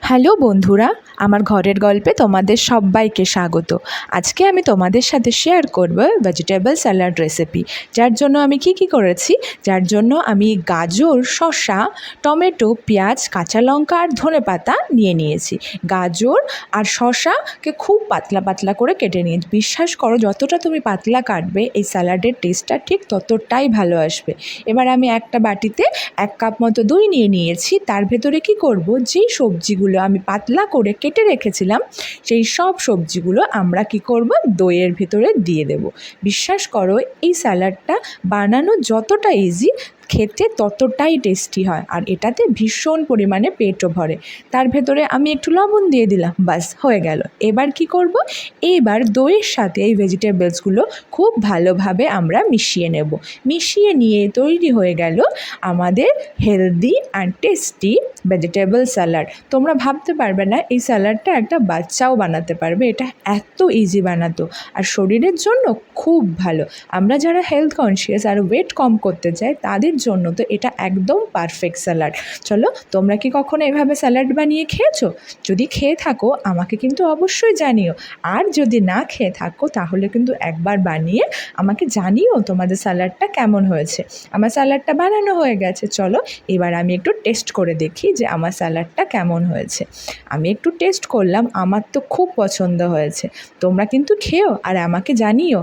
Hello বন্ধুরা, আমার ঘরের গল্পে তোমাদের সবাইকে স্বাগত। আজকে আমি তোমাদের সাথে শেয়ার করব ভেজিটেবল স্যালাড রেসিপি। যার জন্য আমি কি করেছি, যার জন্য আমি গাজর, শসা, টমেটো, পেঁয়াজ, কাঁচা লঙ্কা আর ধনেপাতা নিয়েছি। গাজর আর শসাকে খুব পাতলা পাতলা করে কেটে নিয়েছি। বিশ্বাস করো, যতটা তুমি পাতলা কাটবে এই স্যালাডের টেস্টটা ঠিক ততটাই ভালো আসবে। এবার আমি একটা বাটিতে 1 কাপ মতো দই নিয়েছি। তার ভেতরে কি করব, যেই সবজিগুলো আমি পাতলা করে কেটে রেখেছিলাম সেই সব সবজিগুলো আমরা কি করব, দইয়ের ভেতরে দিয়ে দেব। বিশ্বাস করো, এই স্যালাডটা বানানো যতটা ইজি, খেতে ততটাই টেস্টি হয়, আর এটাতে ভীষণ পরিমাণে পেটও ভরে। তার ভেতরে আমি একটু লবণ দিয়ে দিলাম, বাস হয়ে গেল। এবার কি করব, এবার দইয়ের সাথে এই ভেজিটেবলসগুলো খুব ভালোভাবে আমরা মিশিয়ে নেব। মিশিয়ে নিয়ে তৈরি হয়ে গেল আমাদের healthy and tasty vegetable salad. তোমরা ভাবতে পারবে না এই স্যালাডটা একটা বাচ্চাও বানাতে পারবে, এটা এত ইজি বানাতো, আর শরীরের জন্য খুব ভালো। আমরা যারা হেলথ কনসিয়াস আর ওয়েট কম করতে চাই তাদের জন্য তো এটা একদম পারফেক্ট স্যালাড। চলো, তোমরা কি কখনো এভাবে স্যালাড বানিয়ে খেয়েছো? যদি খেয়ে থাকো আমাকে কিন্তু অবশ্যই জানিও, আর যদি না খেয়ে থাকো তাহলে কিন্তু একবার বানিয়ে আমাকে জানিও তোমাদের স্যালাডটা কেমন হয়েছে। আমার স্যালাডটা বানানো হয়ে গেছে, চলো এবার আমি একটু টেস্ট করে দেখি যে আমার স্যালাডটা কেমন হয়েছে। আমি একটু টেস্ট করলাম, আমার তো খুব পছন্দ হয়েছে। তোমরা কিন্তু খেও আর আমাকে জানিও।